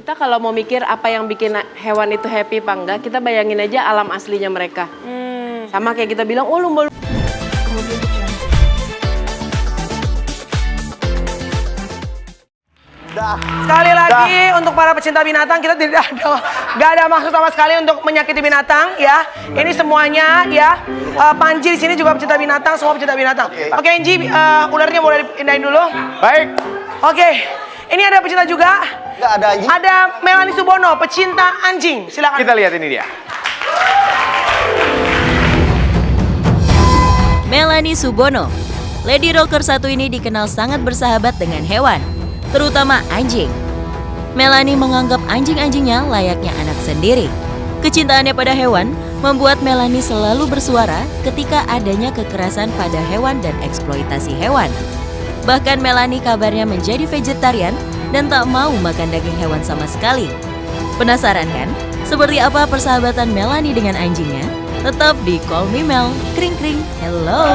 Kita kalau mau mikir apa yang bikin hewan itu happy apa enggak, kita bayangin aja alam aslinya mereka. Sama kayak kita bilang, oh lumba-lumba. Sekali lagi untuk para pecinta binatang, kita nggak ada maksud sama sekali untuk menyakiti binatang ya. Ini semuanya ya. Panji di sini juga pecinta binatang, semua pecinta binatang. Oke, Angie, ularnya boleh dipindahin dulu. Baik. Oke, ini ada pecinta juga. Nggak ada anjing. Ada Melanie Subono, pecinta anjing. Silakan. Kita lihat ini dia. Melanie Subono, Lady Rocker satu ini dikenal sangat bersahabat dengan hewan, terutama anjing. Melanie menganggap anjing-anjingnya layaknya anak sendiri. Kecintaannya pada hewan membuat Melanie selalu bersuara ketika adanya kekerasan pada hewan dan eksploitasi hewan. Bahkan Melanie kabarnya menjadi vegetarian dan tak mau makan daging hewan sama sekali. Penasaran kan? Seperti apa persahabatan Melanie dengan anjingnya? Tetap di Call Me Mel, kring kring, hello.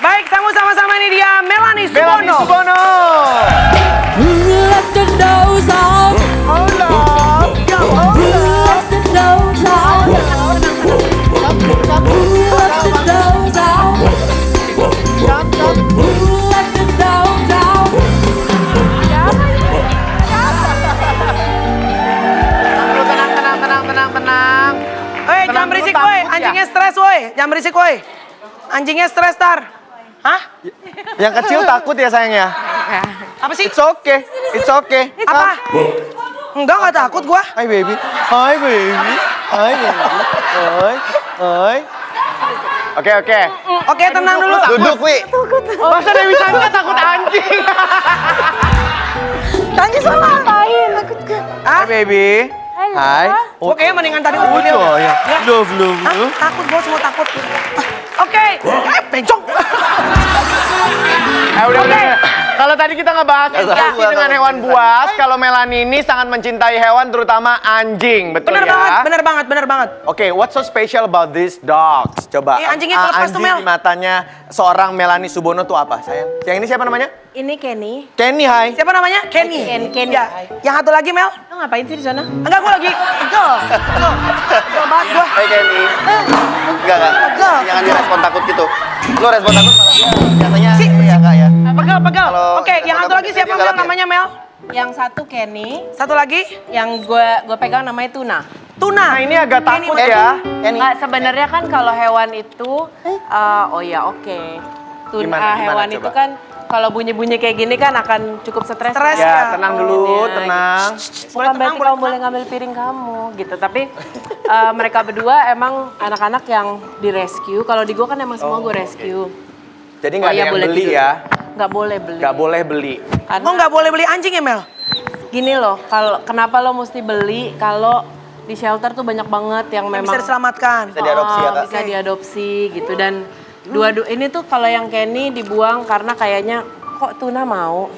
Baik, sama-sama ini dia Melanie Subono. Melanie Subono. Let the dogs out. Let Let the dogs out. Let the dogs out. Let the dogs out. Tenang. Jangan berisik woi, anjingnya stres woi. Jangan berisik woi. Anjingnya stres tar. Hah? Yang kecil takut ya sayang ya? Apa sih? It's okay. It's okay. Apa? Enggak takut gua. Hai baby. Hai baby. Hai baby. Hai. Oke. Oke, tenang dulu. Duduk, Wi. Masa Dewi Sandra takut anjing? Anjing salah ngapain? Hai baby. Hai. Gua kayaknya mendingan tadi Oh, udah. ya. Love. Hah? Takut, gua semua takut. Oke, bencong. Udah. Kalau tadi kita ngebahas interaksi dengan hewan buas, kalau Melanie ini sangat mencintai hewan, terutama anjing, betul ya? Bener banget. Oke, what's so special about these dogs? Coba. Anjingnya kelepas tuh, Mel. Anjing di matanya seorang Melanie Subono tuh apa, sayang? Yang ini siapa namanya? Ini Kenny. Kenny, hai. Siapa namanya? Kenny. Ya. Yang satu lagi, Mel. Lo ngapain sih di sana? Enggak, gua lagi pegel banget gua. Hai, Kenny. Enggak. Jangan direspon takut gitu. Lu respon takut malah dia biasanya ya enggak ya. Pegel. Kalau Oke, yang satu lagi siapa dia bilang galak ya? namanya, Mel? Yang satu Kenny, Satu lagi? yang gue pegang namanya Tuna. Tuna. Nah, ini agak takut Kenny. ya. Kenny. Nggak, sebenarnya kan kalau hewan itu, Tuna Gimana hewan coba? itu kan kalau bunyi-bunyi kayak gini kan akan cukup stres. Stres. Ya, tenang dulu, tenang. Bukan berarti kamu boleh ngambil piring kamu gitu, tapi mereka berdua emang anak-anak yang di rescue. Kalau di gue kan emang semua gue rescue. Jadi nggak ada yang boleh beli tidur. ya? Nggak boleh beli. Nggak boleh beli. Lo nggak boleh beli anjing ya, Mel? Gini loh, kalau kenapa lo mesti beli kalau di shelter tuh banyak banget yang memang Bisa diselamatkan. Bisa diadopsi ya, Kak? bisa diadopsi gitu. Dan ini tuh kalau yang Kenny dibuang karena kayaknya kok Tuna mau.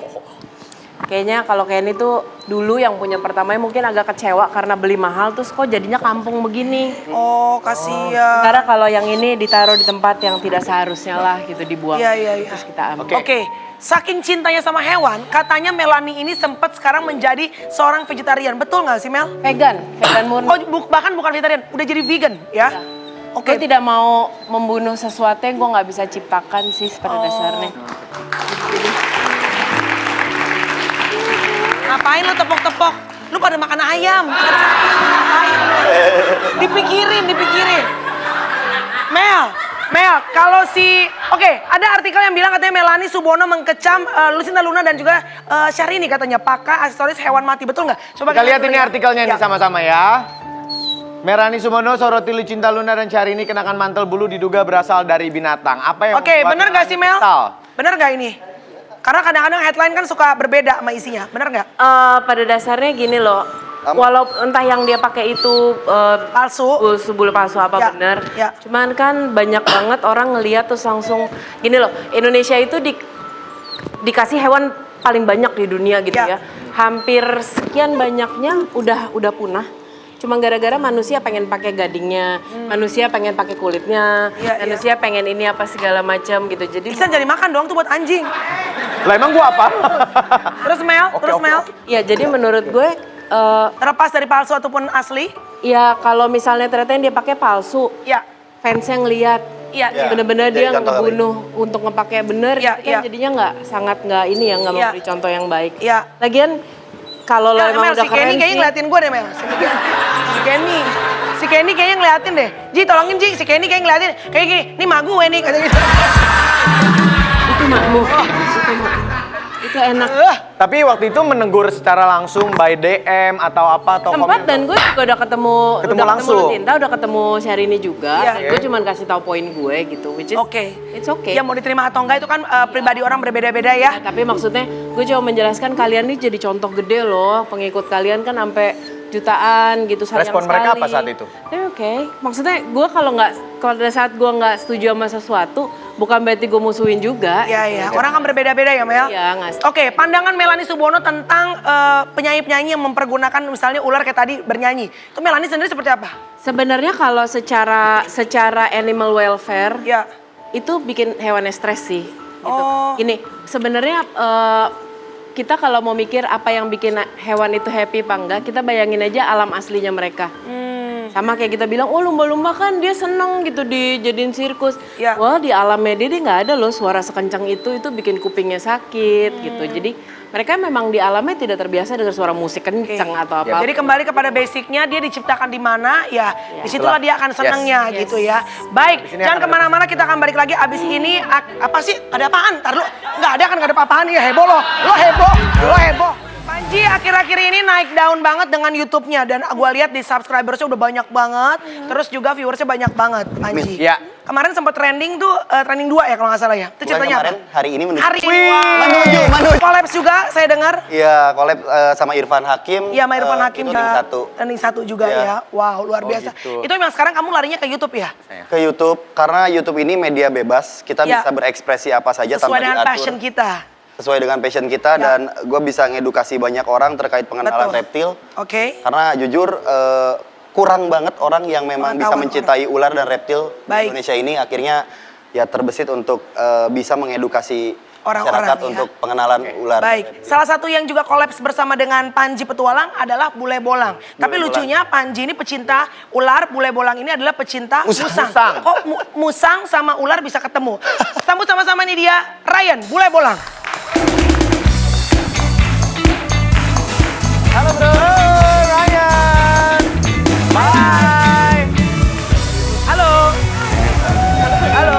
Kayaknya kalau Kenny tuh dulu yang punya pertamanya mungkin agak kecewa karena beli mahal terus kok jadinya kampung begini. Oh, kasihan. Sementara kalau yang ini ditaruh di tempat yang tidak seharusnya lah gitu, dibuang. Iya. Terus kita ambil. Oke. Saking cintanya sama hewan, katanya Melanie ini sempat sekarang menjadi seorang vegetarian. Betul nggak sih, Mel? Vegan murni. Oh, bahkan bukan vegetarian, udah jadi vegan ya? Oke. Gue tidak mau membunuh sesuatu yang gue nggak bisa ciptakan sih pada dasarnya. Ngapain lu tepok-tepok? Lu pada makan ayam. Dipikirin. Mel, kalau Oke, ada artikel yang bilang katanya Melanie Subono mengkecam Lucinta Luna dan juga Syahrini katanya pakai aksesoris hewan mati, betul nggak? Coba Kita lihat ini lihat. artikelnya nih Ya. sama-sama ya. Melanie Subono soroti Lucinta Luna dan Syahrini kenakan mantel bulu diduga berasal dari binatang. Apa yang Oke, membuat bener nggak sih, Mel? kesal? Bener nggak ini? Karena kadang-kadang headline kan suka berbeda sama isinya, bener nggak? Pada dasarnya gini loh, walaupun entah yang dia pakai itu Palsu. bulu palsu apa Ya, bener, ya. cuman kan banyak banget orang ngeliat terus langsung gini loh, Indonesia itu dikasih hewan paling banyak di dunia gitu Ya. ya, hampir sekian banyaknya udah punah. cuma gara-gara manusia pengen pakai gadingnya, manusia pengen pakai kulitnya, Iya, manusia pengen ini apa segala macam gitu. Jadi Iksan jadi makan dong tuh buat anjing. Lah emang gua apa? Terus Mel, Mel. ya jadi menurut gue Terlepas dari palsu ataupun asli. ya kalau misalnya ternyata yang dia pakai palsu, Ya. fansnya ngeliat, Iya. Ya. bener-bener Jadi dia contoh ngebunuh untuk ngepakai bener, Iya, itu kan iya. jadinya nggak ini ya, nggak Iya. memberi contoh yang baik. Iya. Lagian kalau lo Ya, emang Mel, udah si Kenny keren kayaknya sih, ngeliatin gue deh, Mel. Si Kenny kayaknya ngeliatin deh. Ji, tolongin Ji, si Kenny kayaknya ngeliatin. Kayak gini, ini mak gue nih, katanya gitu. itu makmu, itu enak. Tapi waktu itu menegur secara langsung by DM atau apa atau Sempat dan gue juga udah ketemu langsung. Cinta, udah ketemu Syahrini juga. Iya. Dan gue cuman kasih tahu poin gue gitu, which is Oke. it's okay. Ya mau diterima atau enggak itu kan pribadi orang berbeda-beda ya. Tapi maksudnya gue cuma menjelaskan kalian nih jadi contoh gede loh. Pengikut kalian kan sampai jutaan gitu, sayang Respon sekali. mereka apa saat itu? Tapi oke. Maksudnya gue kalau pada saat gue nggak setuju sama sesuatu, bukan berarti gue musuhin juga. Iya, iya. Orang kan berbeda-beda ya, Mel. Iya, nggak. Oke, pandangan Melanie Subono tentang penyanyi-penyanyi yang mempergunakan misalnya ular kayak tadi bernyanyi. Itu Melanie sendiri seperti apa? Sebenarnya kalau secara animal welfare Ya. itu bikin hewannya stres sih. Gitu. Oh. Gini, sebenarnya kita kalau mau mikir apa yang bikin hewan itu happy apa enggak, kita bayangin aja alam aslinya mereka. Sama kayak kita bilang, oh lumba-lumba kan dia seneng gitu dijadiin sirkus. Ya. Wah di alamnya dia nggak ada loh suara sekencang itu bikin kupingnya sakit gitu. Jadi mereka memang di alamnya tidak terbiasa dengan suara musik kencang atau apa. Jadi kembali kepada basicnya, dia diciptakan di mana, ya disitulah dia akan senangnya Yes. gitu ya. Baik, jangan kemana-mana, kita akan balik lagi abis ini. Apa sih, ada apaan? Ntar lu, nggak ada kan, nggak ada apa-apaan ya, heboh lo heboh. Panji akhir-akhir ini naik daun banget dengan YouTube-nya dan gua lihat di subscribersnya udah banyak banget, terus juga viewersnya banyak banget, Panji. Ya. Kemarin sempat trending tuh, trending 2 ya kalau nggak salah ya. Itu Bukan ceritanya kemarin, apa? hari ini menuju. Hari ini. Menuju. Collabs juga saya dengar. Iya, collab sama Irfan Hakim. Iya, sama Irfan Hakim itu juga. ring satu. Trending 1 juga Iya. ya. Wow, luar biasa. gitu. Itu memang sekarang kamu larinya ke YouTube ya? Ke YouTube, karena YouTube ini media bebas, kita Iya. bisa berekspresi apa saja Sesuai tanpa dengan diatur. passion kita. Sesuai dengan passion kita Ya. dan gue bisa ngedukasi banyak orang terkait pengenalan Betul. reptil. Oke. Karena jujur kurang banget orang yang memang bisa Pengetahuan mencintai ular dan reptil di Baik. Indonesia ini, akhirnya ya terbesit untuk bisa mengedukasi Orang-orang, masyarakat ya. untuk pengenalan ular. Baik, salah satu yang juga kolaps bersama dengan Panji Petualang adalah Bule Bolang. Tapi lucunya Panji ini pecinta ular, Bule Bolang ini adalah pecinta musang. Musang. Kok musang sama ular bisa ketemu? Sambut sama-sama nih dia, Ryan, Bule Bolang. Halo bro, Ryan. Bye. Halo. Halo.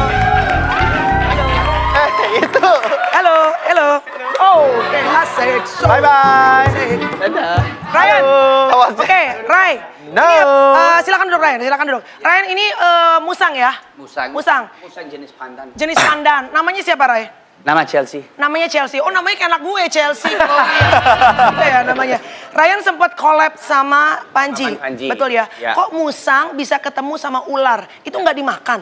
Itu. Halo. Oh, oke, asik. So Bye bye. asik. Ryan. Awas. Oke, Ray. No. Ini, silakan duduk Ryan, silakan duduk. Ryan ini musang ya? Musang. Musang. Musang jenis pandan. Jenis pandan. Namanya siapa, Ray? Nama Chelsea. Namanya Chelsea. Oh, namanya kayak anak gue, Chelsea. Oh, gitu ya namanya. Ryan sempat collab sama Panji. Sama Panji. Betul ya? Ya. Kok musang bisa ketemu sama ular? Itu nggak dimakan?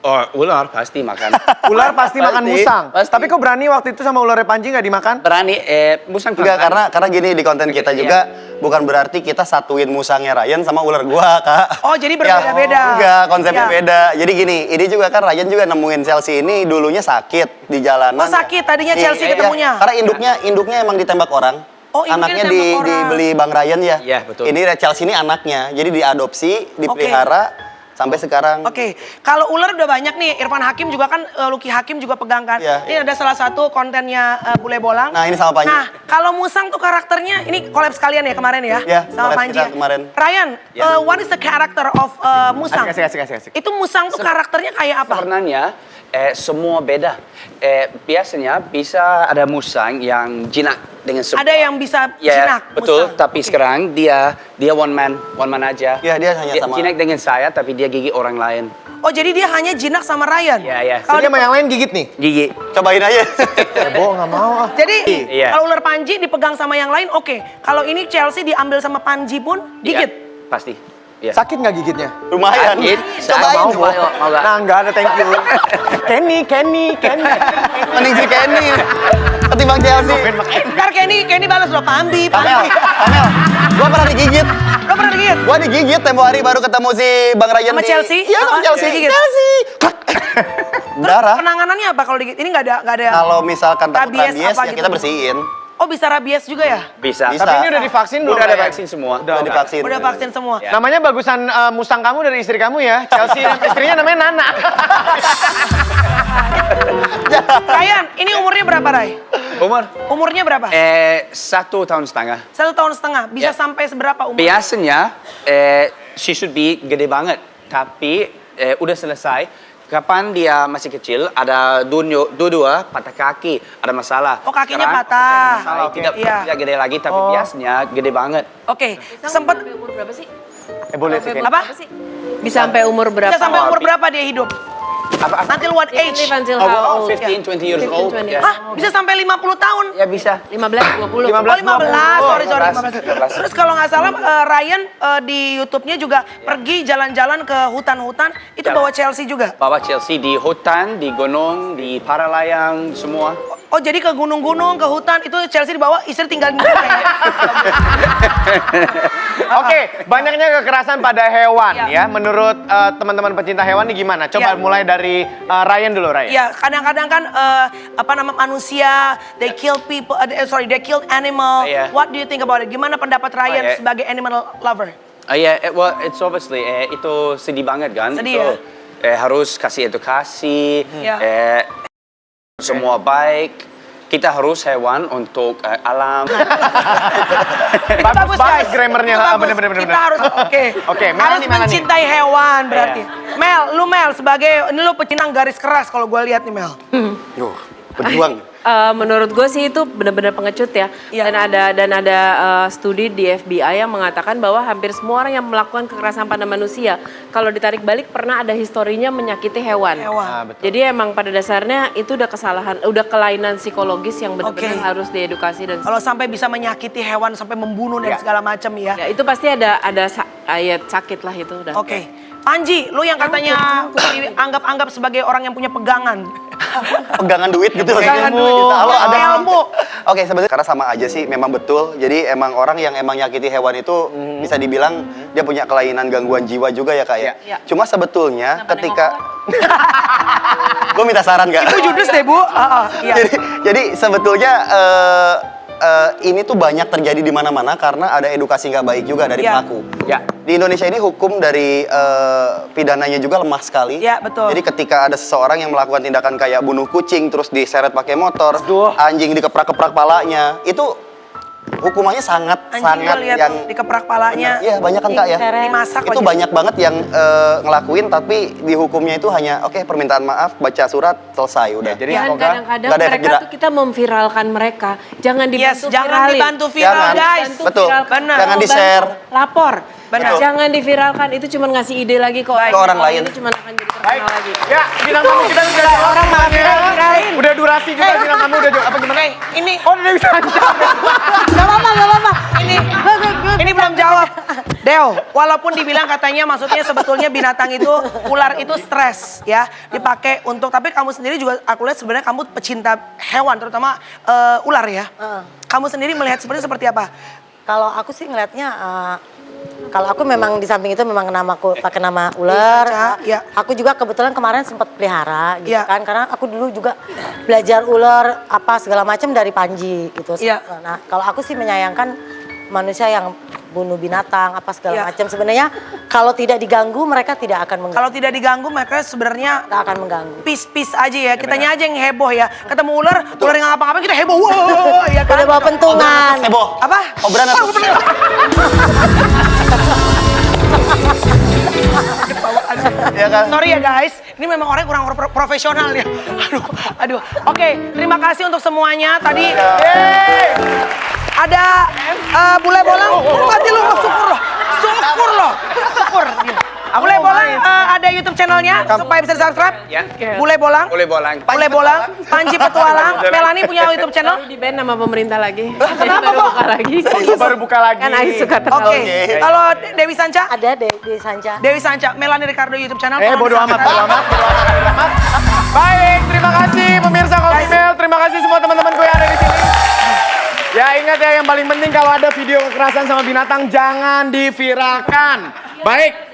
Oh, ular pasti makan. Ular pasti makan musang. pasti. Tapi kok berani waktu itu sama ularnya Panji nggak dimakan? Berani, musang Enggak, makan. karena gini di konten kita juga bukan berarti kita satuin musangnya Ryan sama ular gua, Kak. Oh, jadi berbeda-beda. Ya, enggak, konsepnya Ya. beda. Jadi gini, ini juga kan Ryan juga nemuin Chelsea ini dulunya sakit di jalanan. Oh, sakit. Tadinya Chelsea Iya, ketemunya. Karena induknya emang ditembak orang. Oh, induknya anaknya ditembak orang. dibeli Bang Ryan ya. Iya, betul. Ini Chelsea ini anaknya. Jadi diadopsi, dipelihara sampai sekarang. Oke, kalau ular udah banyak nih. Irfan Hakim juga kan, Lucky Hakim juga pegang kan. Iya. Ini ada salah satu kontennya Bule Bolang. Nah, ini sama Panji. Nah, kalau musang tuh karakternya, ini collab sekalian ya kemarin ya? Iya, sama collab Panji. kita ya? kemarin. Ryan, what is the character of musang? Asik. Itu musang tuh karakternya kayak apa? Sebenarnya semua beda. Biasanya bisa ada musang yang jinak dengan semua. Ada yang bisa Ya, jinak betul. musang. Tapi Oke. sekarang dia one man aja. Iya, dia hanya sama. Jinak dengan saya, tapi dia gigi orang lain. Oh, jadi dia hanya jinak sama Ryan? Iya. Kalau Dia sama yang lain gigit nih. Gigi. Cobain aja. Heboh nggak mau ah. Jadi Iya. kalau ular Panji dipegang sama yang lain, oke. Kalau ini Chelsea diambil sama Panji pun Iya, gigit. pasti. Iya. Sakit nggak gigitnya? Lumayan. Sakit. Cobain. Mau nggak? Nah, nggak ada, thank you. Kenny. Mending si Kenny. Ketimbang Chelsea. Ntar Kenny balas loh, Pambi. Kamel, gua pernah digigit. Lo pernah digigit? Gua digigit tempo hari baru ketemu si Bang Ryan Sama di... Chelsea? Iya, sama Apa? Chelsea. Digigit? Chelsea. Darah. Penanganannya apa kalau digigit? Ini nggak ada. Kalau misalkan takut Rabies rabies, apa ya gitu? kita bersihin. Oh bisa rabies juga ya? Bisa. Bisa. Tapi ini udah divaksin belum? Udah ada Ryan? vaksin semua. Udah divaksin. Udah vaksin semua. Ya. Namanya bagusan Mustang kamu dari istri kamu ya. Chelsea istrinya namanya Nana. Ryan, ini umurnya berapa, Ray? Umurnya berapa? 1 tahun setengah. 1 tahun setengah. Bisa Ya. sampai seberapa umur? Biasanya she should be gede banget, tapi udah selesai. Kapan dia masih kecil, ada dua patah kaki, ada masalah. Oh, kakinya Sekarang, patah. Masalah, tidak Iya. tidak gede lagi, tapi biasanya gede banget. Oke, sempat Sampai umur berapa sih? Boleh sih. Ken. apa? Bisa sampai umur berapa? Bisa sampai umur berapa dia hidup? Apa? Until what age? Until Oh, how old? 15, 20 years 15, old. 20. Ya. Hah? Bisa sampai 50 tahun? Ya bisa. 15, 20. 15. Oh, 15, sorry, 15. Terus kalau nggak salah Ryan di YouTube-nya juga pergi jalan-jalan ke hutan-hutan, itu Ya. bawa Chelsea juga? Bawa Chelsea di hutan, di gunung, di paralayang, semua. Oh jadi ke gunung-gunung, ke hutan, itu Chelsea dibawa, istri tinggal di rumah ya? Oke, banyaknya kekerasan pada hewan Ya. ya. Menurut teman-teman pecinta hewan ini gimana? Coba Ya. mulai dari Ryan dulu, Ryan. Ya, kadang-kadang kan apa nama manusia, they kill people, they kill animal. Iya. What do you think about it? Gimana pendapat Ryan iya. sebagai animal lover? Well, it's obviously itu sedih banget kan. Sedih itu, harus kasih edukasi. Ya. Semua baik. Kita harus hewan untuk alam. Bagus banget grammarnya. Itu Ah, bagus. bener. Kita harus Oke, harus Melanie. mencintai hewan berarti. Mel sebagai ini lu pecinta garis keras kalau gue lihat nih Mel. Yuh, pejuang. Menurut gue sih itu benar-benar pengecut ya. Iya. Dan ada studi di FBI yang mengatakan bahwa hampir semua orang yang melakukan kekerasan pada manusia, kalau ditarik balik pernah ada historinya menyakiti hewan. Hewan. Betul. Jadi emang pada dasarnya itu udah kesalahan, udah kelainan psikologis yang benar-benar Oke. harus diedukasi dan Kalau sampai bisa menyakiti hewan sampai membunuh dan segala macam ya. ya itu pasti ada ayat sakit lah itu udah. Oke. Panji, lu yang katanya anggap sebagai orang yang punya pegangan. Pegangan duit gitu. Pegangan maksudnya. duit gitu. Halo, ada Ilmu. Oke, sebenarnya karena sama aja sih, memang betul. Jadi emang orang yang emang nyakiti hewan itu bisa dibilang dia punya kelainan gangguan jiwa juga ya kak ya. Iya. Cuma sebetulnya ketika gue minta saran gak? Itu judes deh Bu. Iya. jadi sebetulnya ini tuh banyak terjadi di mana-mana karena ada edukasi nggak baik juga dari Iya. pelaku. Ya. Di Indonesia ini hukum dari pidananya juga lemah sekali. Iya, betul. Jadi ketika ada seseorang yang melakukan tindakan kayak bunuh kucing terus diseret pakai motor, anjing dikeprak-keprak palanya, itu hukumannya sangat Anjing gue lihat yang dikeprak palanya. Iya, banyak kan Kak ya. Dimasak Itu lagi. banyak banget yang ngelakuin tapi dihukumnya itu hanya oke permintaan maaf, baca surat, selesai udah. Jadi Dan semoga kadang-kadang nggak ada efek mereka jerak. tuh kita memviralkan mereka. Jangan dibantu Jangan viralin. dibantu viral Jangan. guys. Bantu Betul. viralkan. Benar. Jangan Kalau di-share. bantu, lapor. Benar. Jangan diviralkan, itu cuma ngasih ide lagi ke Ke orang lain. Itu cuma akan jadi baik. terkenal lagi. Ya, bintang tamu kita sudah orang malah viralin. Udah durasi juga bintang tamu udah apa gimana? Ini Oh, udah bisa jawab. Gak apa-apa. Ini belum jawab. Deo, walaupun dibilang katanya maksudnya sebetulnya binatang itu, ular itu stres ya. Dipakai untuk, tapi kamu sendiri juga aku lihat sebenarnya kamu pecinta hewan, terutama ular ya. Kamu sendiri melihat sebenarnya seperti apa? Kalau aku sih ngelihatnya, kalau aku memang di samping itu memang pakai nama ular. Caca, ya. Aku juga kebetulan kemarin sempat pelihara gitu Ya. kan, karena aku dulu juga belajar ular apa segala macam dari Panji gitu. Ya. Nah, kalau aku sih menyayangkan manusia yang bunuh binatang apa segala Ya. macam. Sebenarnya kalau tidak diganggu mereka tidak akan mengganggu. Kalau tidak diganggu mereka sebenarnya Tidak akan mengganggu. peace aja ya. Kitanya aja yang heboh ya. Ketemu ular yang ngapa-ngapain kita heboh. Wow, ya kan? Udah bawa pentungan. Heboh. Apa? Obran apa? Ya kan? Sorry ya guys, ini memang orang kurang profesional ya. Aduh. Oke, terima kasih untuk semuanya. Tadi ada bule bolang. Mati lu, syukur loh. Syukur. Bule Bolang ada YouTube channelnya supaya bisa subscribe. Ya. Bule Bolang. Boleh bolang. Bule Bolang. Panji Petualang. Melani punya YouTube channel. Baru di ban sama pemerintah lagi. kenapa, Baru Kok? buka lagi. Baru buka lagi. Kan Ais suka Oke. terlalu. Kalau Dewi Sanca? Ada di Sanca. Dewi Sanca, Melani Ricardo YouTube channel. Bodo amat, bodo amat, bodo amat, bodo amat. Baik, terima kasih pemirsa Komimel, terima kasih semua teman-temanku yang ada di sini. Ya ingat ya, yang paling penting kalau ada video kekerasan sama binatang jangan diviralkan. Baik.